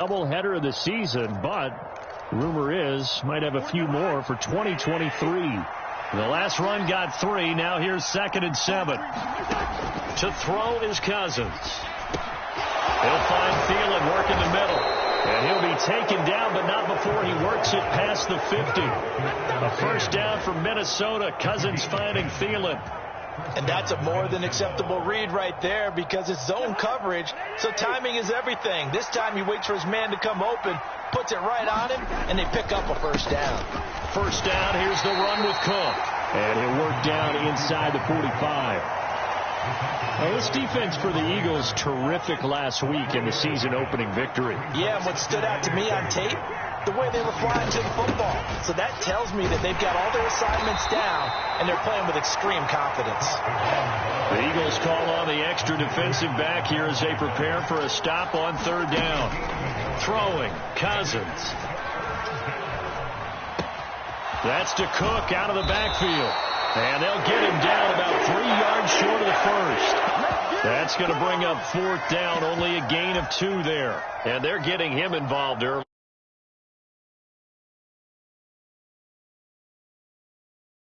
Doubleheader of the season, but rumor is might have a few more for 2023. The last run got 3. Now here's 2nd and 7. To throw is Cousins. He'll find Thielen working the middle. And he'll be taken down, but not before he works it past the 50. A first down for Minnesota. Cousins finding Thielen. And that's a more than acceptable read right there because it's zone coverage, so timing is everything. This time he waits for his man to come open, puts it right on him, and they pick up a first down. First down, here's the run with Cook. And he'll work down inside the 45. Well, this defense for the Eagles, terrific last week in the season-opening victory. Yeah, and what stood out to me on tape, the way they were flying to the football. So that tells me that they've got all their assignments down, and they're playing with extreme confidence. The Eagles call on the extra defensive back here as they prepare for a stop on 3rd down. Throwing, Cousins. That's to Cook out of the backfield. And they'll get him down about 3 yards short of the first. That's going to bring up 4th down, only a gain of 2 there. And they're getting him involved early.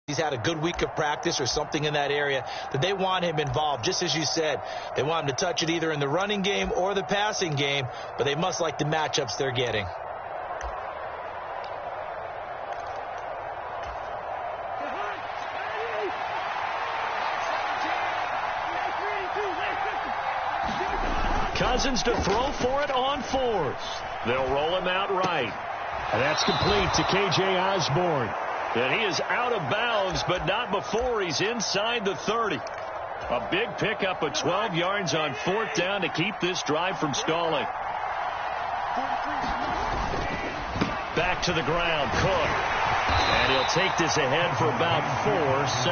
He's had a good week of practice or something in that area that they want him involved. Just as you said, they want him to touch it either in the running game or the passing game, but they must like the matchups they're getting. Cousins to throw for it on 4th. They'll roll him out right. And that's complete to K.J. Osborne. And he is out of bounds, but not before he's inside the 30. A big pickup of 12 yards on 4th down to keep this drive from stalling. Back to the ground, Cook. And he'll take this ahead for about 4.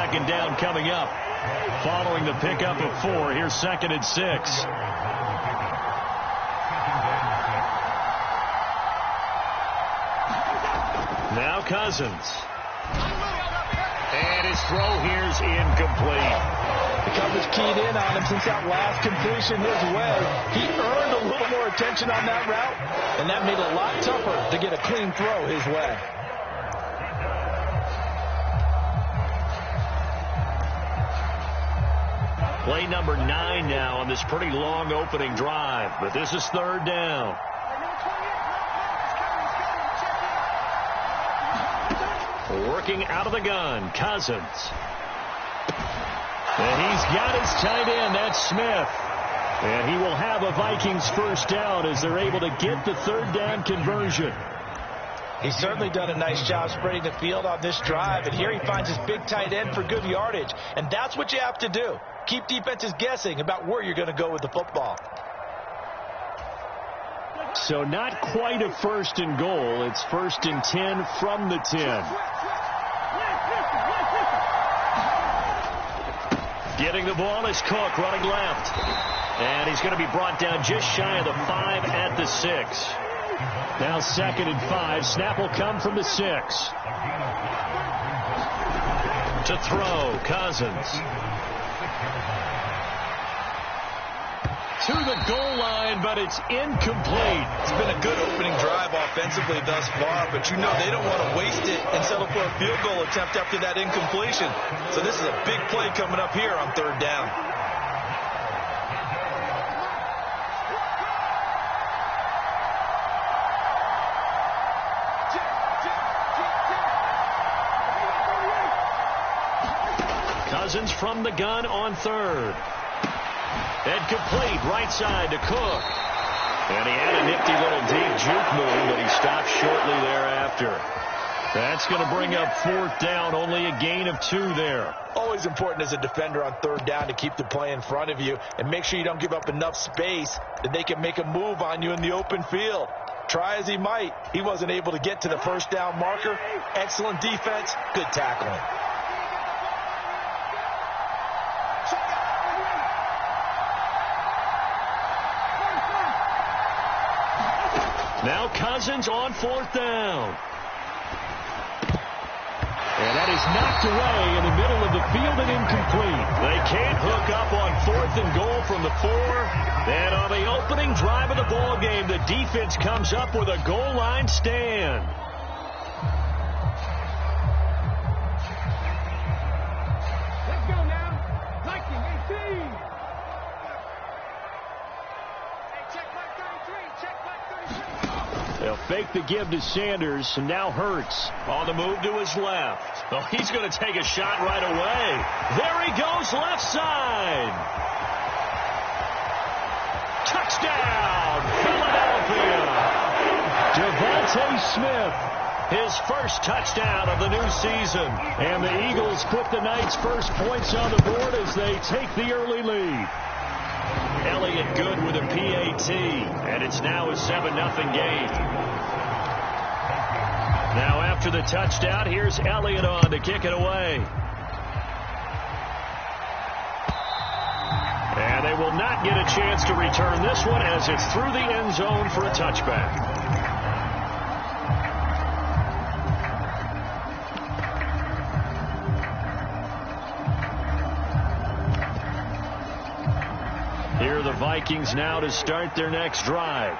2nd down coming up. Following the pickup of 4, here's 2nd and 6. Now Cousins. And his throw here's incomplete. The coverage keyed in on him since that last completion his way. He earned a little more attention on that route, and that made it a lot tougher to get a clean throw his way. Play number 9 now on this pretty long opening drive, but this is 3rd down. Working out of the gun, Cousins. And he's got his tight end, that's Smith. And he will have a Vikings first down as they're able to get the 3rd down conversion. He's certainly done a nice job spreading the field on this drive, and here he finds his big tight end for good yardage. And that's what you have to do. Keep defenses guessing about where you're going to go with the football. So not quite a 1st and goal. It's 1st and 10 from the 10. Getting the ball is Cook running left. And he's going to be brought down just shy of the 5 at the 6. Now 2nd and 5. Snap will come from the 6. To throw, Cousins. To the goal line, but it's incomplete. It's been a good opening drive offensively thus far, but you know they don't want to waste it and settle for a field goal attempt after that incompletion. So this is a big play coming up here on 3rd down. Cousins from the gun on 3rd. And complete right side to Cook. And he had a nifty little deep juke move, but he stopped shortly thereafter. That's going to bring up 4th down, only a gain of 2 there. Always important as a defender on 3rd down to keep the play in front of you and make sure you don't give up enough space that they can make a move on you in the open field. Try as he might, he wasn't able to get to the first down marker. Excellent defense, good tackling. Now Cousins on 4th down. And that is knocked away in the middle of the field and incomplete. They can't hook up on 4th and goal from the 4. And on the opening drive of the ball game, the defense comes up with a goal line stand. Let's go now. Viking 18. Hey, check mark 33. Check mark 33. They'll fake the give to Sanders, and now Hurts on the move to his left. Oh, he's going to take a shot right away. There he goes, left side. Touchdown, Philadelphia. Devontae Smith, his first touchdown of the new season. And the Eagles put the Knights' first points on the board as they take the early lead. Elliott good with a PAT, and it's now a 7-0 game. Now after the touchdown, here's Elliott on to kick it away. And they will not get a chance to return this one as it's through the end zone for a touchback. Here are the Vikings now to start their next drive.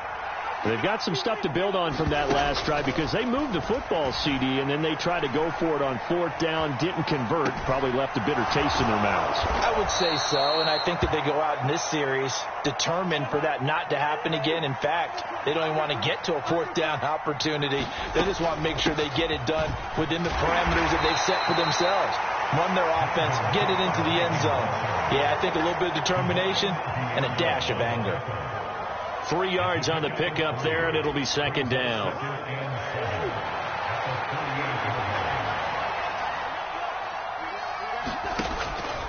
They've got some stuff to build on from that last drive because they moved the football, CD, and then they tried to go for it on 4th down, didn't convert, probably left a bitter taste in their mouths. I would say so, and I think that they go out in this series determined for that not to happen again. In fact, they don't even want to get to a 4th down opportunity. They just want to make sure they get it done within the parameters that they've set for themselves. Run their offense, get it into the end zone. Yeah, I think a little bit of determination and a dash of anger. 3 yards on the pickup there, and it'll be 2nd down.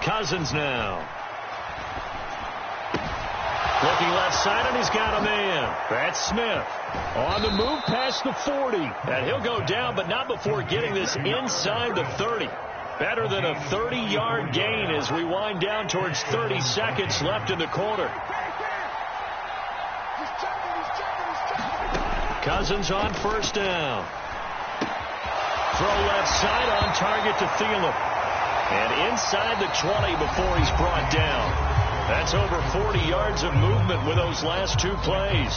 Cousins now. Looking left side, and he's got a man. That's Smith. On the move past the 40. And he'll go down, but not before getting this inside the 30. Better than a 30-yard gain as we wind down towards 30 seconds left in the quarter. Cousins on 1st down. Throw left side on target to Thielen. And inside the 20 before he's brought down. That's over 40 yards of movement with those last 2 plays.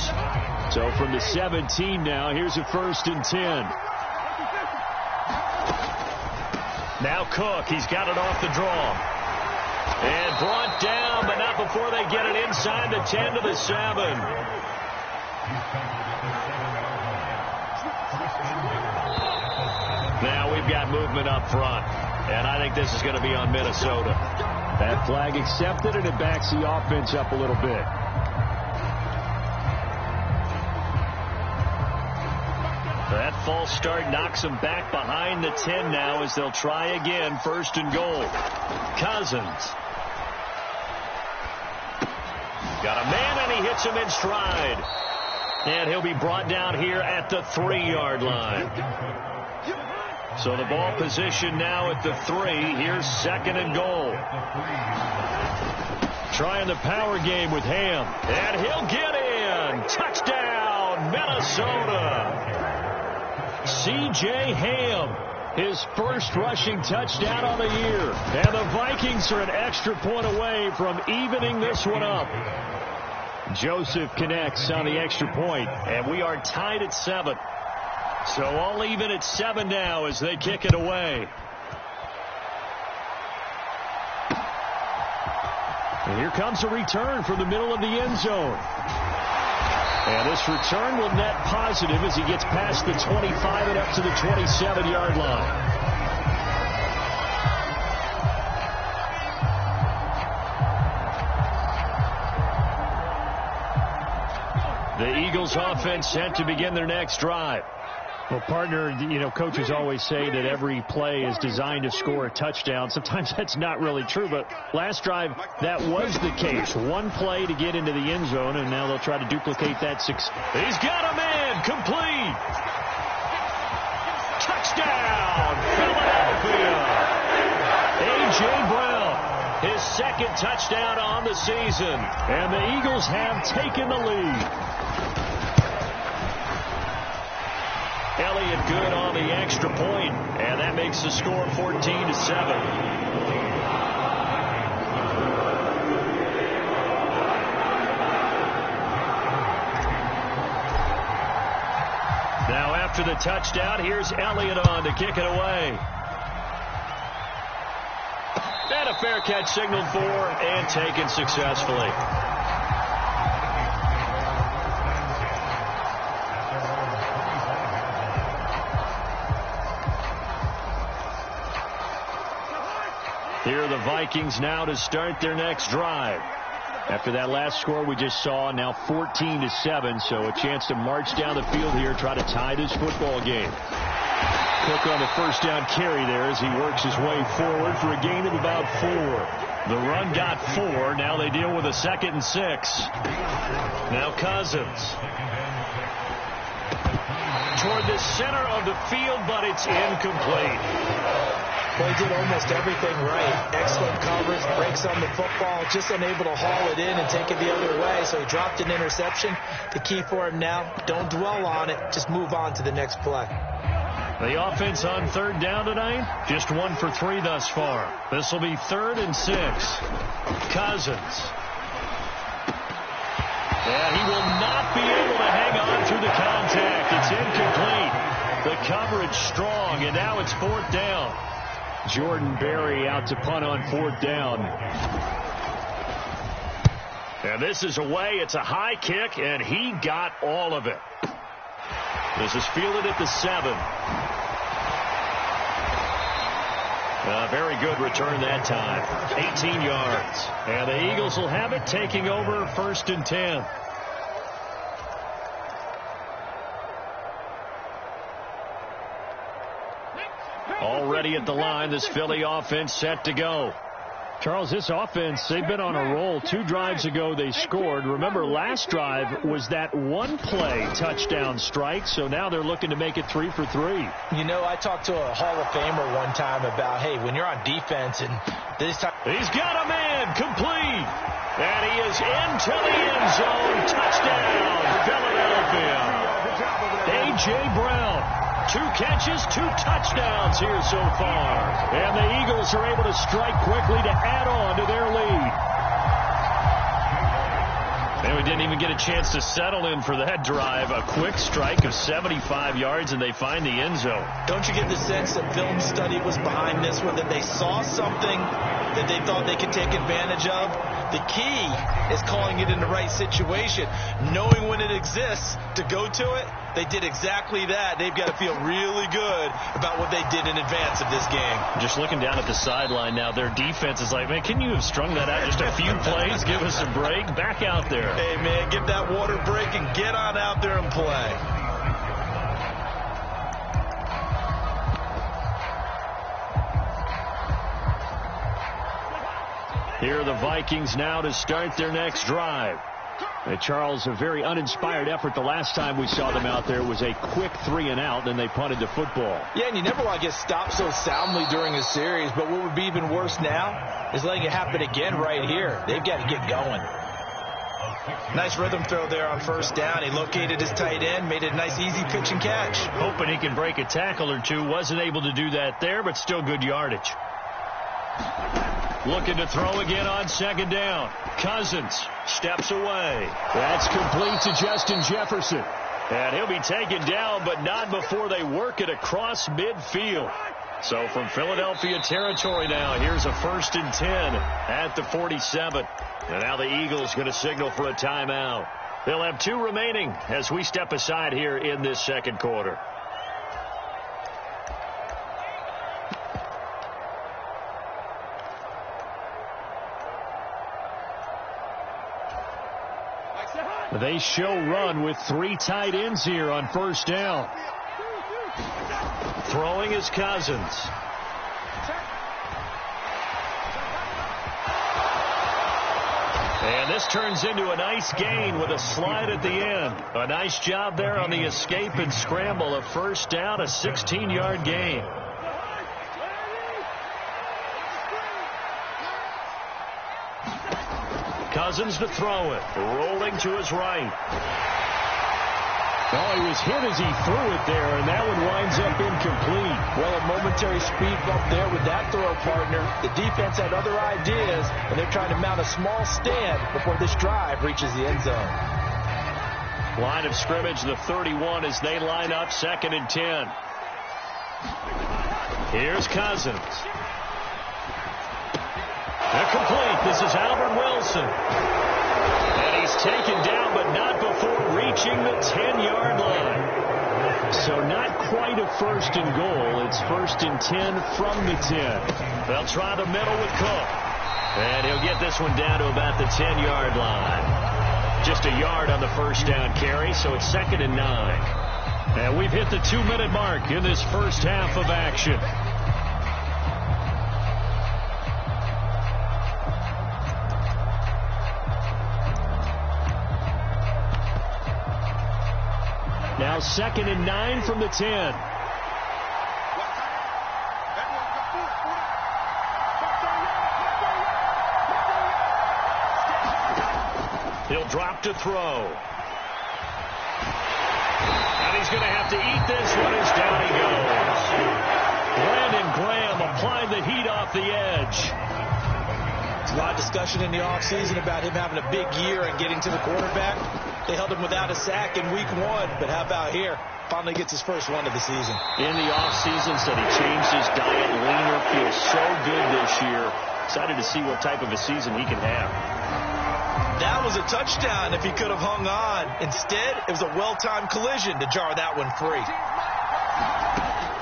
So from the 17 now, here's a 1st and 10. Now Cook, he's got it off the draw. And brought down, but not before they get it inside the 10 to the 7. Now we've got movement up front, and I think this is going to be on Minnesota. That flag accepted, and it backs the offense up a little bit. That false start knocks them back behind the 10 now as they'll try again, 1st and goal. Cousins. Got a man, and he hits him in stride. And he'll be brought down here at the 3-yard line. So the ball position now at the 3. Here's 2nd and goal. Trying the power game with Ham. And he'll get in. Touchdown, Minnesota. C.J. Ham, his first rushing touchdown on the year. And the Vikings are an extra point away from evening this one up. Joseph connects on the extra point, and we are tied at 7. So all even at 7 now as they kick it away. And here comes a return from the middle of the end zone. And this return will net positive as he gets past the 25 and up to the 27-yard line. The Eagles offense set to begin their next drive. Well, partner, you know, coaches always say that every play is designed to score a touchdown. Sometimes that's not really true, but last drive, that was the case. One play to get into the end zone, and now they'll try to duplicate that success. He's got a man, complete. Touchdown, Philadelphia. A.J. Brown, his 2nd touchdown on the season, and the Eagles have taken the lead. Elliott good on the extra point, and that makes the score 14-7. Now after the touchdown, here's Elliott on to kick it away. And a fair catch signaled for and taken successfully. Here are the Vikings now to start their next drive. After that last score we just saw, now 14-7, so a chance to march down the field here, try to tie this football game. Cook on the first down carry there as he works his way forward for a gain of about 4. The run got 4. Now they deal with a 2nd and 6. Now Cousins. Toward the center of the field, but it's incomplete. Well, he did almost everything right. Excellent coverage, breaks on the football, just unable to haul it in and take it the other way, so he dropped an interception. The key for him now, don't dwell on it, just move on to the next play. The offense on 3rd down tonight, just 1 for 3 thus far. This will be 3rd and 6. Cousins. And he will not be able to hang on through the contact. It's incomplete. The coverage strong, and now it's 4th down. Jordan Berry out to punt on 4th down. And this is away. It's a high kick, and he got all of it. This is fielded at the 7. Very good return that time. 18 yards. And the Eagles will have it, taking over 1st and 10. Already at the line, this Philly offense set to go. Charles, this offense, they've been on a roll. 2 drives ago they scored. Remember, last drive was that one-play touchdown strike, so now they're looking to make it 3 for 3. You know, I talked to a Hall of Famer one time about, hey, when you're on defense and this time... He's got a man, complete. And he is into the end zone. Touchdown, Philadelphia. A.J. Brown. 2 catches, 2 touchdowns here so far. And the Eagles are able to strike quickly to add on to their lead. And we didn't even get a chance to settle in for that drive. A quick strike of 75 yards, and they find the end zone. Don't you get the sense that film study was behind this one, that they saw something that they thought they could take advantage of? The key is calling it in the right situation, knowing when it exists to go to it. They did exactly that. They've got to feel really good about what they did in advance of this game. Just looking down at the sideline now, their defense is like, man, can you have strung that out just a few plays? Give us a break. Back out there. Hey, man, give that water break and get on out there and play. Here are the Vikings now to start their next drive. And Charles, a very uninspired effort the last time we saw them out there was a quick 3 and out, then they punted the football. Yeah, and you never want to get stopped so soundly during a series, but what would be even worse now is letting it happen again right here. They've got to get going. Nice rhythm throw there on 1st down. He located his tight end, made it a nice easy pitch and catch. Hoping he can break a tackle or two. Wasn't able to do that there, but still good yardage. Looking to throw again on 2nd down. Cousins steps away. That's complete to Justin Jefferson. And he'll be taken down, but not before they work it across midfield. So from Philadelphia territory now, here's a 1st and 10 at the 47. And now the Eagles going to signal for a timeout. They'll have 2 remaining as we step aside here in this 2nd quarter. They show run with 3 tight ends here on 1st down. Throwing is Cousins. And this turns into a nice gain with a slide at the end. A nice job there on the escape and scramble. A 1st down, a 16-yard gain. Cousins to throw it. Rolling to his right. Oh, he was hit as he threw it there, and that one winds up incomplete. Well, a momentary speed bump there with that throw, partner. The defense had other ideas, and they're trying to mount a small stand before this drive reaches the end zone. Line of scrimmage, the 31 as they line up, 2nd and 10. Here's Cousins. They're complete. This is Albert Wilson. And he's taken down, but not before reaching the 10-yard line. So not quite a 1st and goal. It's 1st and 10 from the 10. They'll try the middle with Cook. And he'll get this one down to about the 10-yard line. Just a yard on the first down carry, so it's 2nd and 9. And we've hit the 2-minute mark in this first half of action. Now 2nd and 9 from the 10. He'll drop to throw. And he's going to have to eat this one as down he goes. Brandon Graham applied the heat off the edge. There's a lot of discussion in the offseason about him having a big year and getting to the quarterback. They held him without a sack in week 1, but how about here? Finally gets his first one of the season. In the offseason, said he changed his diet, leaner, feels so good this year. Excited to see what type of a season he can have. That was a touchdown if he could have hung on. Instead, it was a well-timed collision to jar that one free.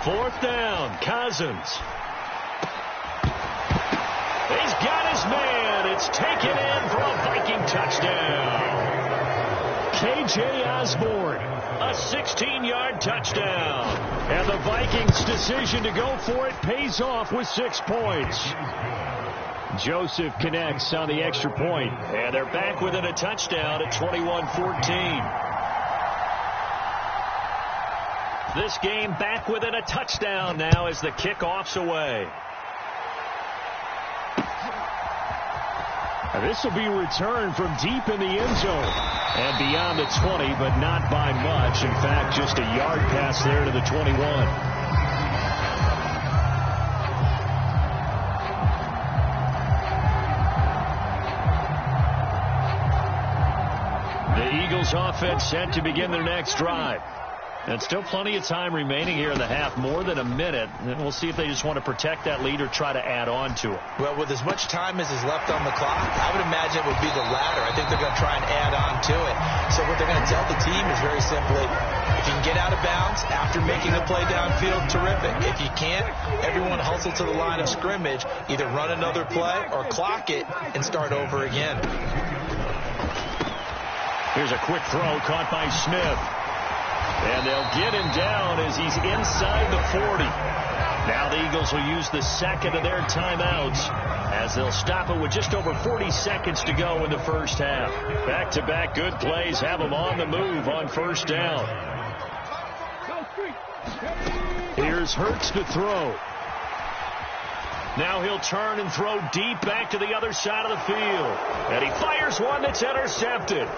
4th down, Cousins. He's got his man. It's taken in for a Viking touchdown. K.J. Osborne, a 16-yard touchdown. And the Vikings' decision to go for it pays off with 6 points. Joseph connects on the extra point, and they're back within a touchdown at 21-14. This game back within a touchdown now as the kickoff's away. This will be returned from deep in the end zone and beyond the 20, but not by much. In fact, just a yard pass there to the 21. The Eagles offense set to begin their next drive. And still plenty of time remaining here in the half, more than a minute. And we'll see if they just want to protect that lead or try to add on to it. Well, with as much time as is left on the clock, I would imagine it would be the latter. I think they're going to try and add on to it. So what they're going to tell the team is very simply, if you can get out of bounds after making a play downfield, terrific. If you can't, everyone hustle to the line of scrimmage, either run another play or clock it and start over again. Here's a quick throw caught by Smith. And they'll get him down as he's inside the 40. Now the Eagles will use the second of their timeouts as they'll stop it with just over 40 seconds to go in the first half. Back-to-back good plays have them on the move on first down. Here's Hurts to throw. Now he'll turn and throw deep back to the other side of the field. And he fires one that's intercepted.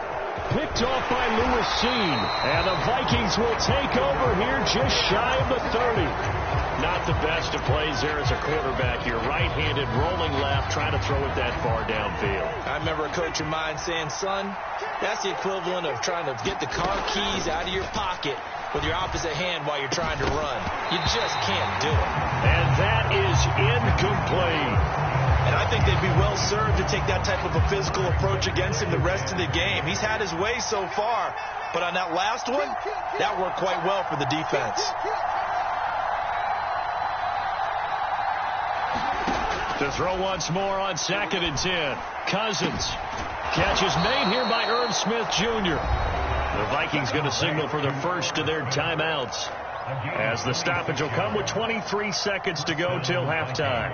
Picked off by Lewis Seen. And the Vikings will take over here just shy of the 30. Not the best of plays there as a quarterback. You're right-handed, rolling left, trying to throw it that far downfield. I remember a coach of mine saying, son, that's the equivalent of trying to get the car keys out of your pocket with your opposite hand while you're trying to run. You just can't do it. And that is incomplete. And I think they'd be well served to take that type of a physical approach against him the rest of the game. He's had his way so far, but on that last one, that worked quite well for the defense. To throw once more on 2nd and 10. Cousins. Catch is made here by Irv Smith Jr. The Vikings going to signal for the first of their timeouts as the stoppage will come with 23 seconds to go till halftime.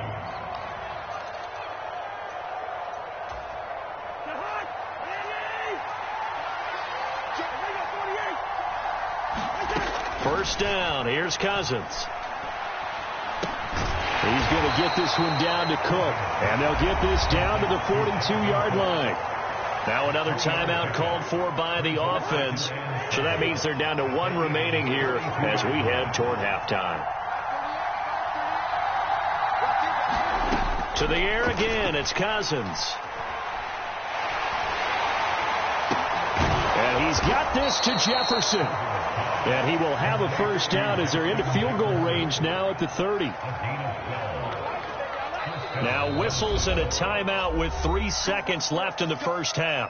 First down. Here's Cousins. He's going to get this one down to Cook. And they'll get this down to the 42-yard line. Now another timeout called for by the offense. So that means they're down to one remaining here as we head toward halftime. To the air again, it's Cousins. And he's got this to Jefferson. And he will have a first down as they're into field goal range now at the 30. Now whistles and a timeout with 3 seconds left in the first half.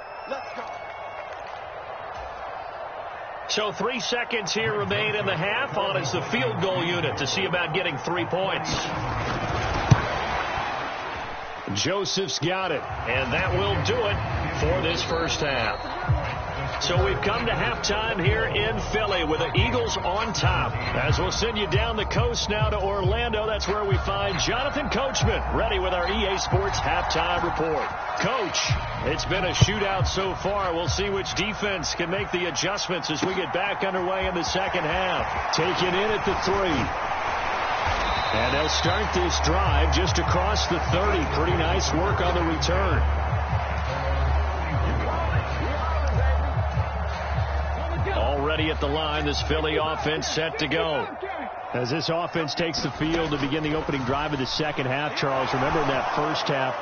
So 3 seconds here remain in the half. On is the field goal unit to see about getting 3 points. Joseph's got it, and that will do it for this first half. So we've come to halftime here in Philly with the Eagles on top. As we'll send you down the coast now to Orlando, that's where we find Jonathan Coachman ready with our EA Sports halftime report. Coach, it's been a shootout so far. We'll see which defense can make the adjustments as we get back underway in the second half. Taken in at the 3. And they'll start this drive just across the 30. Pretty nice work on the return. Already at the line, this Philly offense set to go. As this offense takes the field to begin the opening drive of the second half, Charles, remember that first half,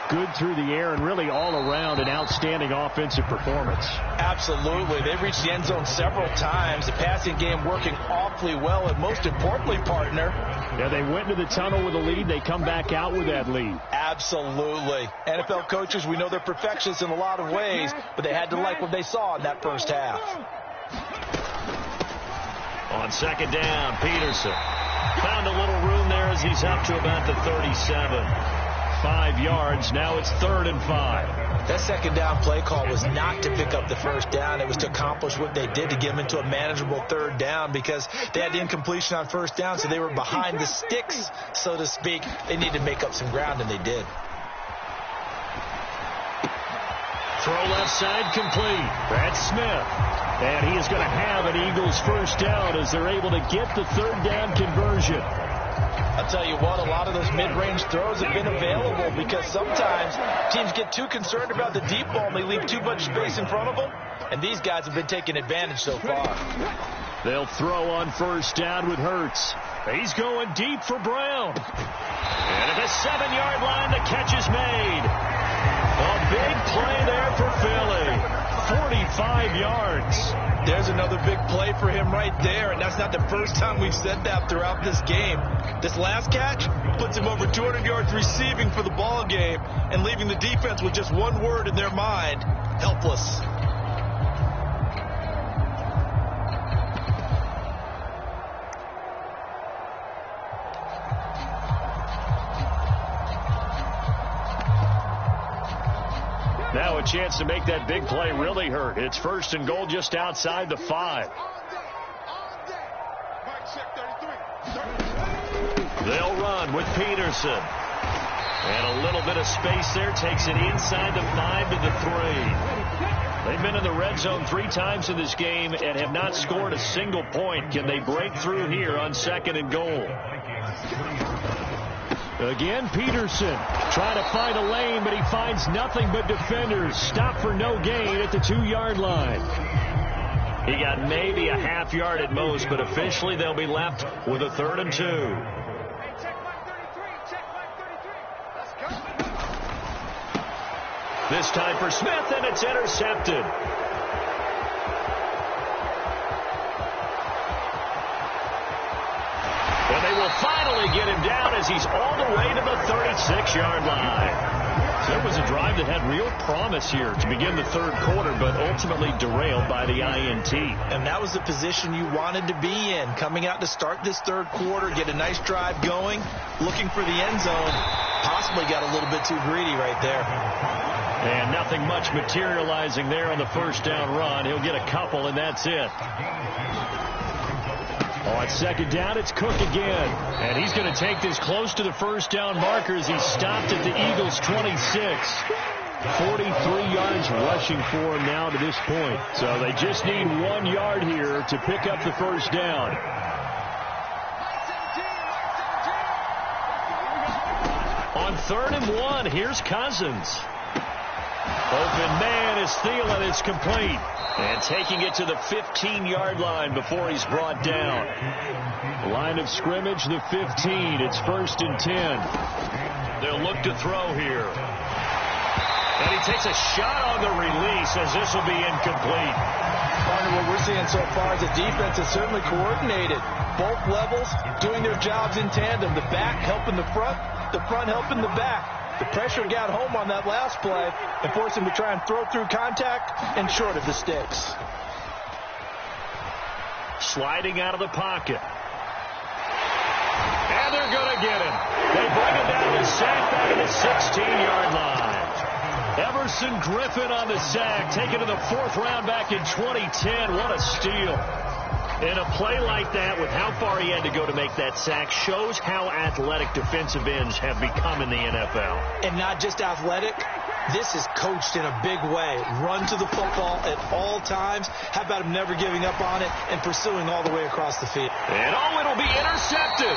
good through the air and really all around an outstanding offensive performance. Absolutely. They reached the end zone several times. The passing game working awfully well, and most importantly, partner. Yeah, they went into the tunnel with a lead. They come back out with that lead. Absolutely. NFL coaches, we know they're perfectionists in a lot of ways, but they had to like what they saw in that first half. On second down, Peterson found a little room there as he's up to about the 37. 5 yards. Now it's 3rd and 5. That second down play call was not to pick up the first down. It was to accomplish what they did, to get them into a manageable 3rd down, because they had the incompletion on first down, so they were behind the sticks, so to speak. They needed to make up some ground, and they did. Throw left side complete. That's Smith. And he is going to have an Eagles first down as they're able to get the 3rd down conversion. I'll tell you what, a lot of those mid-range throws have been available because sometimes teams get too concerned about the deep ball and they leave too much space in front of them. And these guys have been taking advantage so far. They'll throw on first down with Hurts. He's going deep for Brown. And at the 7-yard line, the catch is made. A big play there for Philly. 45 yards. There's another big play for him right there, and that's not the first time we've said that throughout this game. This last catch puts him over 200 yards receiving for the ball game and leaving the defense with just one word in their mind: helpless. Now a chance to make that big play really hurt. It's 1st and goal just outside the 5. They'll run with Peterson. And a little bit of space there. Takes it inside the 5 to the 3. They've been in the red zone 3 times in this game and have not scored a single point. Can they break through here on 2nd and goal? Again, Peterson trying to find a lane, but he finds nothing but defenders. Stop for no gain at the 2-yard line. He got maybe a half yard at most, but officially they'll be left with a 3rd and 2. This time for Smith, and it's intercepted. And they will finally get him down as he's all the way to the 36-yard line. So it was a drive that had real promise here to begin the 3rd quarter, but ultimately derailed by the INT. And that was the position you wanted to be in, coming out to start this 3rd quarter, get a nice drive going, looking for the end zone. Possibly got a little bit too greedy right there. And nothing much materializing there on the first down run. He'll get a couple, and that's it. On 2nd down, it's Cook again. And he's going to take this close to the first down marker as he's stopped at the Eagles' 26. 43 yards rushing for him now to this point. So they just need 1 yard here to pick up the first down. On 3rd and 1, here's Cousins. Open man is Thielen. It's complete. And taking it to the 15-yard line before he's brought down. Line of scrimmage, the 15. It's 1st and 10. They'll look to throw here. And he takes a shot on the release as this will be incomplete. Partner, what we're seeing so far is the defense is certainly coordinated. Both levels doing their jobs in tandem. The back helping the front helping the back. The pressure got home on that last play and forced him to try and throw through contact and short of the sticks. Sliding out of the pocket. And they're going to get him. They bring him down with a sack back at the 16-yard line. Everson Griffin on the sack, taken to the 4th round back in 2010. What a steal. And a play like that, with how far he had to go to make that sack, shows how athletic defensive ends have become in the NFL. And not just athletic, this is coached in a big way. Run to the football at all times. How about him never giving up on it and pursuing all the way across the field? And it'll be intercepted.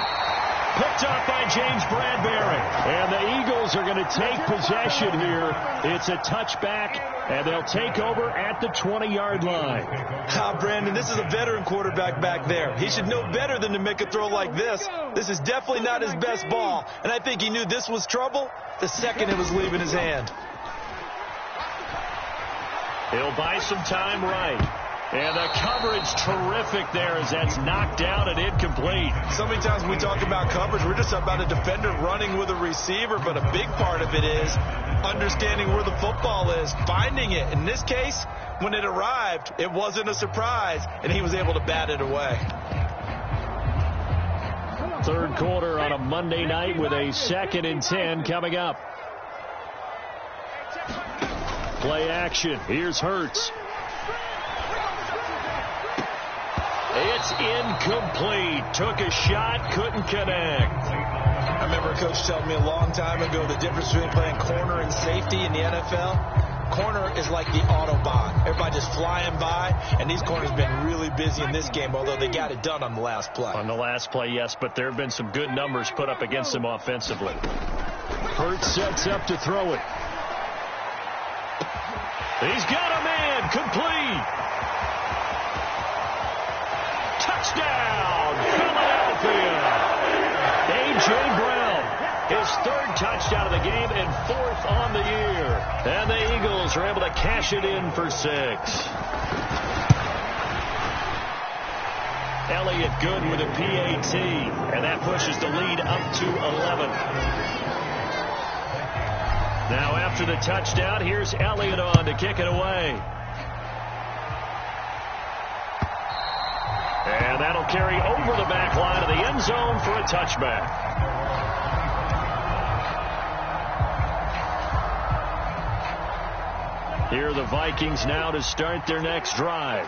Picked up by James Bradbury. And the Eagles are going to take possession here. It's a touchback, and they'll take over at the 20-yard line. Brandon, this is a veteran quarterback back there. He should know better than to make a throw like this. This is definitely not his best ball. And I think he knew this was trouble the second it was leaving his hand. He'll buy some time right. And the coverage terrific there as that's knocked down and incomplete. So many times when we talk about coverage, we're just about a defender running with a receiver, but a big part of it is understanding where the football is, finding it. In this case, when it arrived, it wasn't a surprise, and he was able to bat it away. 3rd quarter on a Monday night with a 2nd and 10 coming up. Play action. Here's Hurts. It's incomplete. Took a shot, couldn't connect. I remember a coach telling me a long time ago the difference between playing corner and safety in the NFL. Corner is like the Autobahn. Everybody just flying by, and these corners have been really busy in this game, although they got it done on the last play. On the last play, yes, but there have been some good numbers put up against them offensively. Hurts sets up to throw it. He's got a man, complete. Touchdown, Philadelphia. A.J. Brown, his 3rd touchdown of the game and 4th on the year. And the Eagles are able to cash it in for 6. Elliott good with a PAT, and that pushes the lead up to 11. Now after the touchdown, here's Elliott on to kick it away. And that'll carry over the back line of the end zone for a touchback. Here are the Vikings now to start their next drive.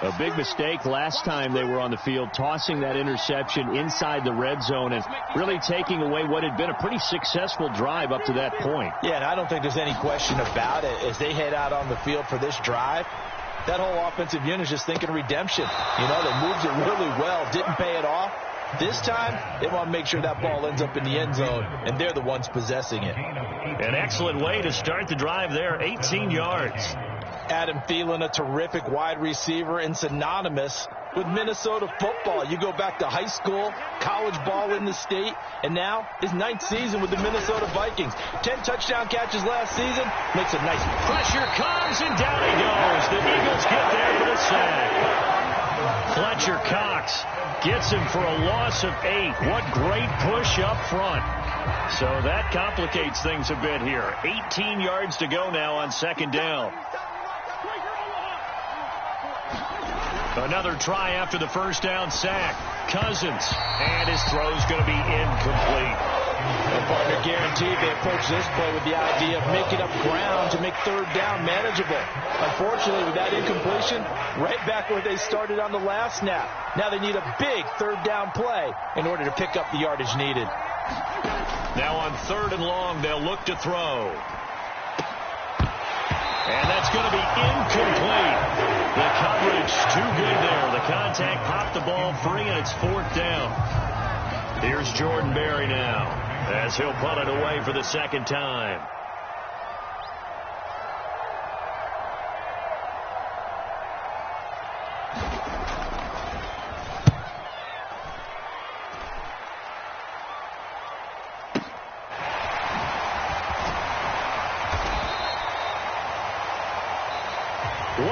A big mistake last time they were on the field, tossing that interception inside the red zone and really taking away what had been a pretty successful drive up to that point. Yeah, and I don't think there's any question about it. As they head out on the field for this drive, that whole offensive unit is just thinking redemption. You know, they moved it really well, didn't pay it off. This time, they want to make sure that ball ends up in the end zone, and they're the ones possessing it. An excellent way to start the drive there, 18 yards. Adam Thielen, a terrific wide receiver and synonymous with Minnesota football. You go back to high school, college ball in the state, and now his 9th season with the Minnesota Vikings. 10 touchdown catches last season, makes a nice pressure comes, and down he goes. The Eagles get there for the sack. Fletcher Cox gets him for a loss of 8. What great push up front. So that complicates things a bit here. 18 yards to go now on 2nd down. Another try after the 1st down sack. Cousins, and his throw's going to be incomplete. Well, partner, guaranteed they approach this play with the idea of making up ground to make 3rd down manageable. Unfortunately, with that incompletion, right back where they started on the last snap. Now they need a big 3rd down play in order to pick up the yardage needed. Now on 3rd and long, they'll look to throw. And that's going to be incomplete. The coverage too good there. The contact popped the ball free, and it's 4th down. Here's Jordan Berry now as he'll punt it away for the 2nd time.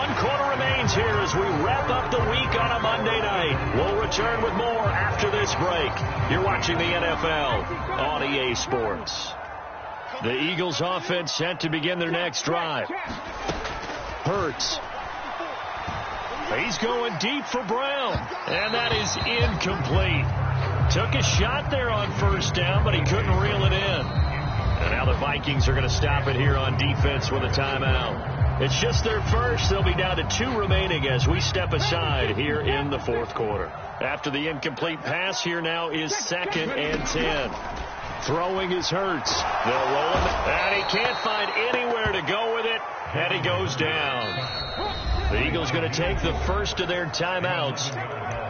One quarter remains here as we wrap up the week on a Monday night. We'll return with more after this break. You're watching the NFL on EA Sports. The Eagles offense set to begin their next drive. Hurts. He's going deep for Brown. And that is incomplete. Took a shot there on first down, but he couldn't reel it in. And now the Vikings are going to stop it here on defense with a timeout. It's just their first. They'll be down to 2 remaining as we step aside here in the fourth quarter. After the incomplete pass, here now is 2nd and 10. Throwing is Hurts. They'll roll him, and he can't find anywhere to go with it, and he goes down. The Eagles going to take the first of their timeouts.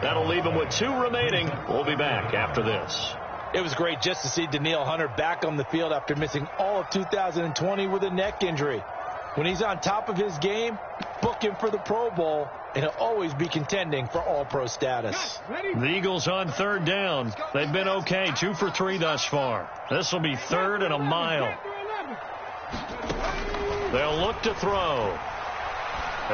That'll leave them with 2 remaining. We'll be back after this. It was great just to see Danielle Hunter back on the field after missing all of 2020 with a neck injury. When he's on top of his game, book him for the Pro Bowl, and he'll always be contending for All-Pro status. The Eagles on 3rd down. They've been okay, 2 for 3 thus far. This will be 3rd and a mile. They'll look to throw.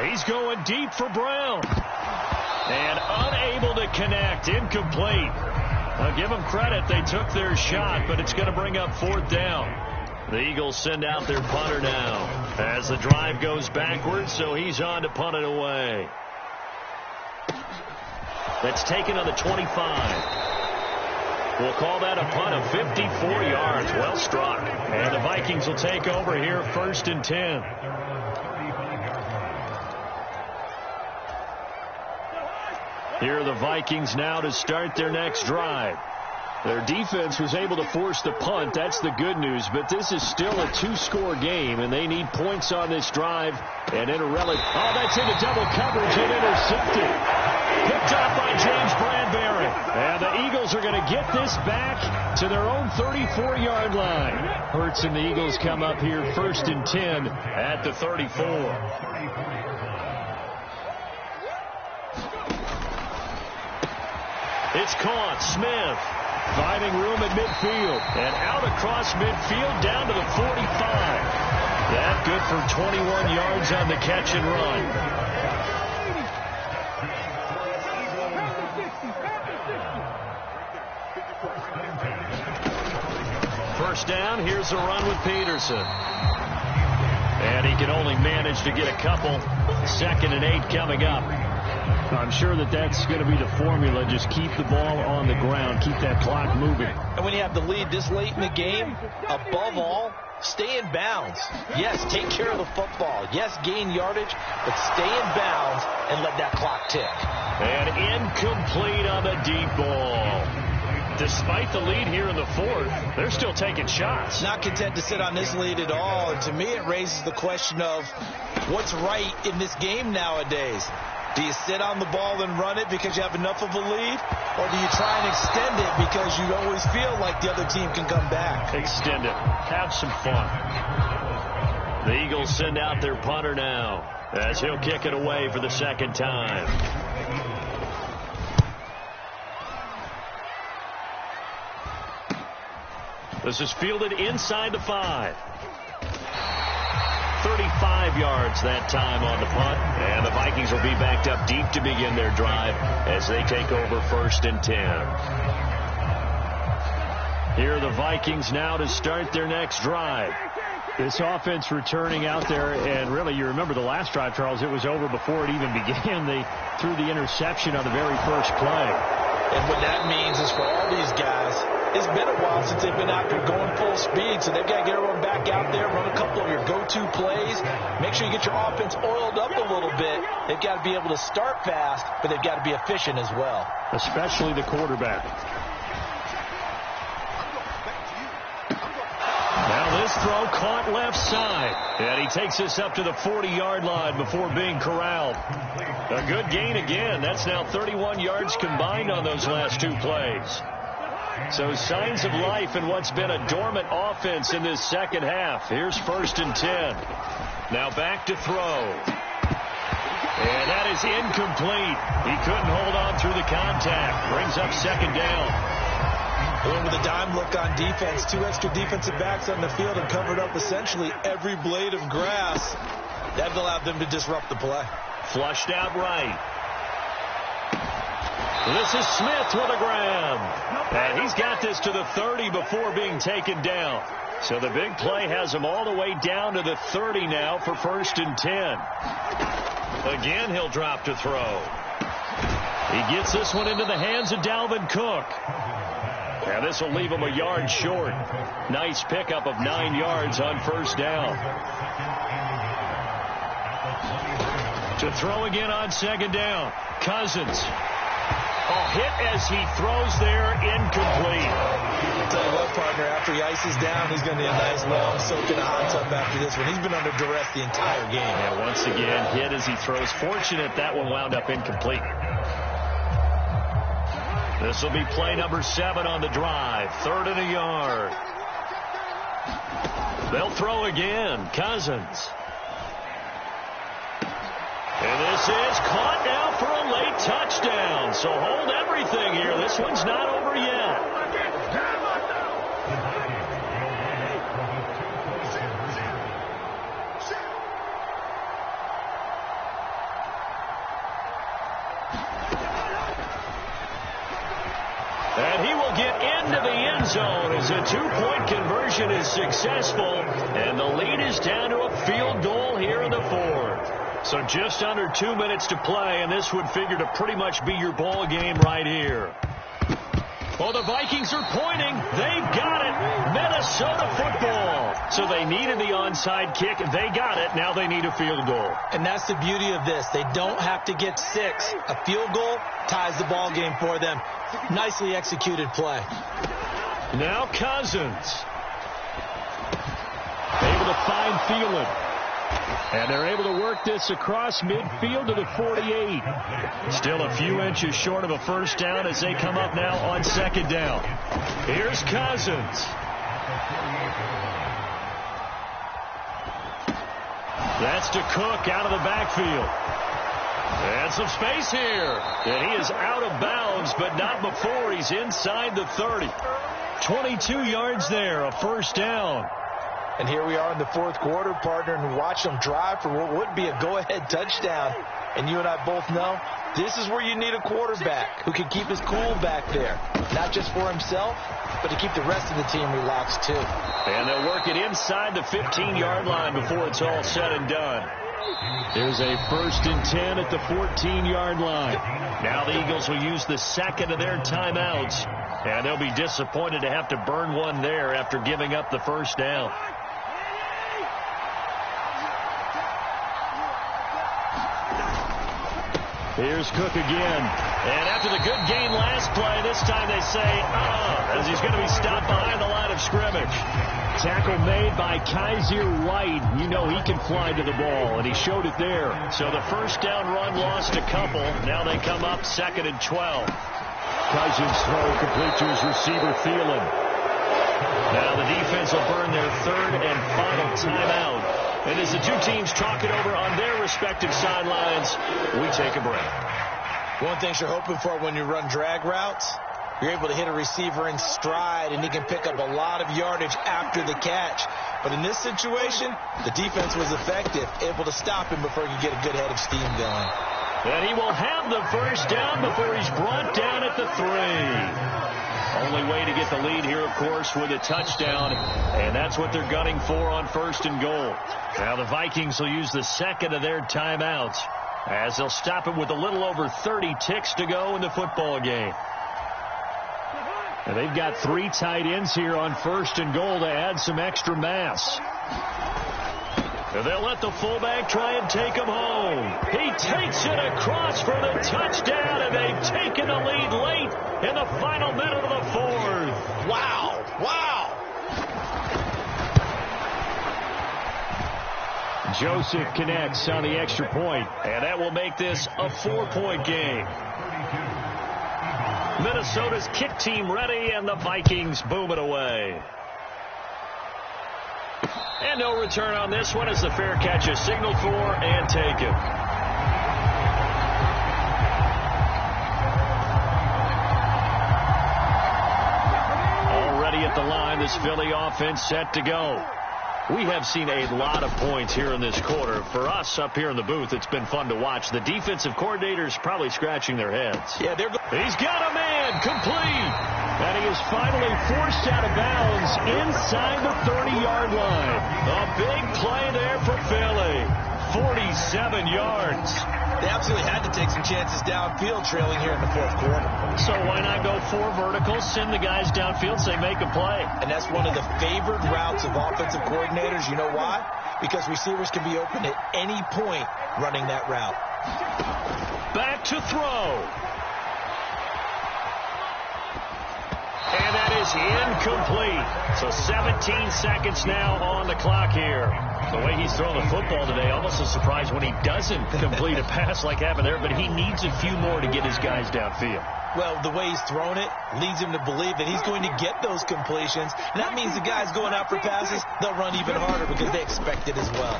He's going deep for Brown. And unable to connect. Incomplete. I'll give them credit. They took their shot, but it's going to bring up 4th down. The Eagles send out their punter now as the drive goes backwards, so he's on to punt it away. That's taken on the 25. We'll call that a punt of 54 yards. Well struck. And the Vikings will take over here 1st and 10. Here are the Vikings now to start their next drive. Their defense was able to force the punt. That's the good news. But this is still a 2-score game, and they need points on this drive. And in a relic. Oh, that's into double coverage and intercepted. Picked off by James Bradbury. And the Eagles are going to get this back to their own 34-yard line. Hurts and the Eagles come up here 1st and 10 at the 34. It's caught. Smith finding room at midfield. And out across midfield down to the 45. That good for 21 yards on the catch and run. First down. Here's a run with Peterson. And he can only manage to get a couple. 2nd and 8 coming up. I'm sure that's going to be the formula. Just keep the ball on the ground. Keep that clock moving. And when you have the lead this late in the game, above all, stay in bounds. Yes, take care of the football. Yes, gain yardage, but stay in bounds and let that clock tick. And incomplete on the deep ball. Despite the lead here in the 4th, they're still taking shots. Not content to sit on this lead at all. And to me, it raises the question of what's right in this game nowadays. Do you sit on the ball and run it because you have enough of a lead? Or do you try and extend it because you always feel like the other team can come back? Extend it. Have some fun. The Eagles send out their punter now as he'll kick it away for the 2nd time. This is fielded inside the 5. 35 yards that time on the punt. And the Vikings will be backed up deep to begin their drive as they take over 1st and 10. Here are the Vikings now to start their next drive. This offense returning out there, and really you remember the last drive, Charles, it was over before it even began. They threw the interception on the very first play. And what that means is for all these guys, it's been a while since they've been out there going full speed, so they've got to get everyone back out there, run a couple of your go-to plays, make sure you get your offense oiled up a little bit. They've got to be able to start fast, but they've got to be efficient as well. Especially the quarterback. Now this throw caught left side, and he takes this up to the 40-yard line before being corralled. A good gain again. That's now 31 yards combined on those last 2 plays. So signs of life in what's been a dormant offense in this second half. Here's 1st and 10. Now back to throw. And that is incomplete. He couldn't hold on through the contact. Brings up 2nd down. Going with a dime look on defense. 2 extra defensive backs on the field and covered up essentially every blade of grass. That allowed them to disrupt the play. Flushed out right. This is Smith with a grab. And he's got this to the 30 before being taken down. So the big play has him all the way down to the 30 now for 1st and 10. Again, he'll drop to throw. He gets this one into the hands of Dalvin Cook. And this will leave him a yard short. Nice pickup of 9 yards on 1st down. To throw again on 2nd down. Cousins. Hit as he throws there, incomplete. I'll tell you what, partner, after he ices down, he's going to need a nice long soak in a hot tub after this one. He's been under duress the entire game. And once again, hit as he throws. Fortunate that one wound up incomplete. This will be play number 7 on the drive. 3rd and a yard. They'll throw again. Cousins. And this is caught now for a late touchdown. So hold everything here. This one's not over yet. And he will get into the end zone as a 2-point conversion is successful. And the lead is down to a field goal here in the 4th. So just under 2 minutes to play, and this would figure to pretty much be your ball game right here. Well, the Vikings are pointing. They've got it. Minnesota football. So they needed the onside kick. They got it. Now they need a field goal. And that's the beauty of this. They don't have to get 6. A field goal ties the ball game for them. Nicely executed play. Now Cousins. Able to find Thielen. And they're able to work this across midfield to the 48. Still a few inches short of a 1st down as they come up now on 2nd down. Here's Cousins. That's to Cook out of the backfield. And some space here. And he is out of bounds, but not before he's inside the 30. 22 yards there, a 1st down. And here we are in the 4th quarter, partner, and watch them drive for what would be a go-ahead touchdown. And you and I both know this is where you need a quarterback who can keep his cool back there. Not just for himself, but to keep the rest of the team relaxed, too. And they'll work it inside the 15-yard line before it's all said and done. There's a 1st and 10 at the 14-yard line. Now the Eagles will use the 2nd of their timeouts. And they'll be disappointed to have to burn one there after giving up the 1st down. Here's Cook again. And after the good game last play, this time they say, as he's going to be stopped behind the line of scrimmage. Tackle made by Kaiser White. You know he can fly to the ball, and he showed it there. So the 1st down run lost a couple. Now they come up 2nd and 12. Cousins throw complete to his receiver, Thielen. Now the defense will burn their 3rd and final timeout. And as the two teams talk it over on their respective sidelines, we take a break. One thing you're hoping for when you run drag routes, you're able to hit a receiver in stride, and he can pick up a lot of yardage after the catch. But in this situation, the defense was effective, able to stop him before he could get a good head of steam going. And he will have the 1st down before he's brought down at the 3. Only way to get the lead here, of course, with a touchdown, and that's what they're gunning for on 1st and goal. Now the Vikings will use the 2nd of their timeouts as they'll stop it with a little over 30 ticks to go in the football game. And they've got 3 tight ends here on 1st and goal to add some extra mass. And they'll let the fullback try and take him home. He takes it across for the touchdown, and they've taken the lead late in the final minute of the 4th. Wow. Wow. Joseph connects on the extra point, and that will make this a 4-point game. Minnesota's kick team ready, and the Vikings boom it away. And no return on this one as the fair catch is signaled for and taken. Already at the line, this Philly offense set to go. We have seen a lot of points here in this quarter. For us up here in the booth, it's been fun to watch. The defensive coordinators probably scratching their heads. Yeah, he's got a man complete. And he is finally forced out of bounds inside the 30-yard line. A big play there for Philly. 47 yards. They absolutely had to take some chances downfield trailing here in the fourth quarter. So why not go 4 verticals, send the guys downfield, say make a play. And that's one of the favored routes of offensive coordinators. You know why? Because receivers can be open at any point running that route. Back to throw. And that is incomplete. So 17 seconds now on the clock here. The way he's throwing the football today, almost a surprise when he doesn't complete a pass like happened there, but he needs a few more to get his guys downfield. Well, the way he's thrown it leads him to believe that he's going to get those completions. And that means the guys going out for passes, they'll run even harder because they expect it as well.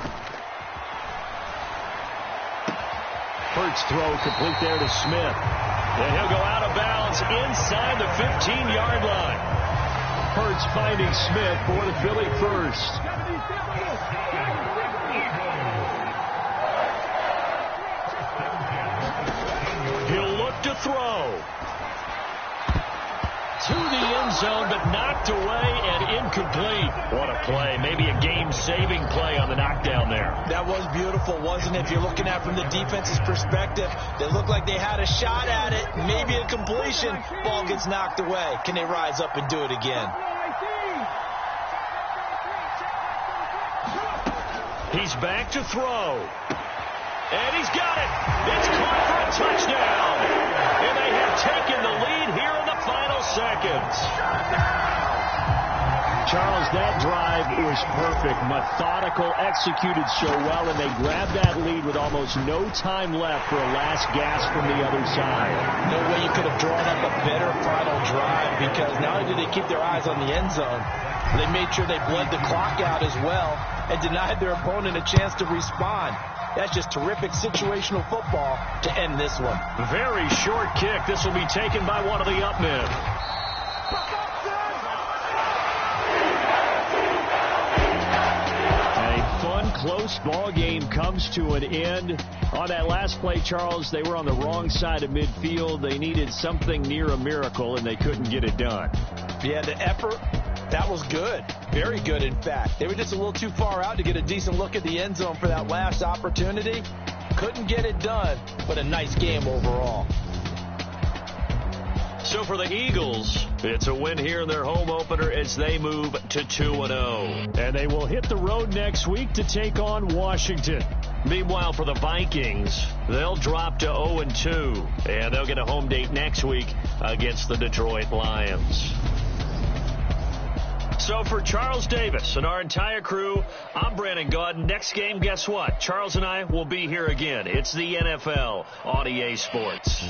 Hurts throw complete there to Smith. And he'll go out of bounds inside the 15-yard line. Hurts finding Smith for the Philly first. He'll look to throw. To the end zone, but knocked away and incomplete. What a play. Maybe a game-saving play on the knockdown there. That was beautiful, wasn't it? If you're looking at it from the defense's perspective, they looked like they had a shot at it. Maybe a completion. Ball gets knocked away. Can they rise up and do it again? He's back to throw. And he's got it. It's caught for a touchdown. And they have taken the lead here in the final seconds. Charles, that drive was perfect. Methodical, executed so well, and they grabbed that lead with almost no time left for a last gasp from the other side. No way you could have drawn up a better final drive, because not only did they keep their eyes on the end zone, they made sure they bled the clock out as well and denied their opponent a chance to respond. That's just terrific situational football to end this one. Very short kick. This will be taken by one of the up men. A fun, close ball game comes to an end. On that last play, Charles, they were on the wrong side of midfield. They needed something near a miracle, and they couldn't get it done. Yeah, the effort, that was good. Very good, in fact. They were just a little too far out to get a decent look at the end zone for that last opportunity. Couldn't get it done, but a nice game overall. So for the Eagles, it's a win here in their home opener as they move to 2-0. And they will hit the road next week to take on Washington. Meanwhile, for the Vikings, they'll drop to 0-2. And they'll get a home date next week against the Detroit Lions. So for Charles Davis and our entire crew, I'm Brandon Gaudin. Next game, guess what? Charles and I will be here again. It's the NFL on EA Sports.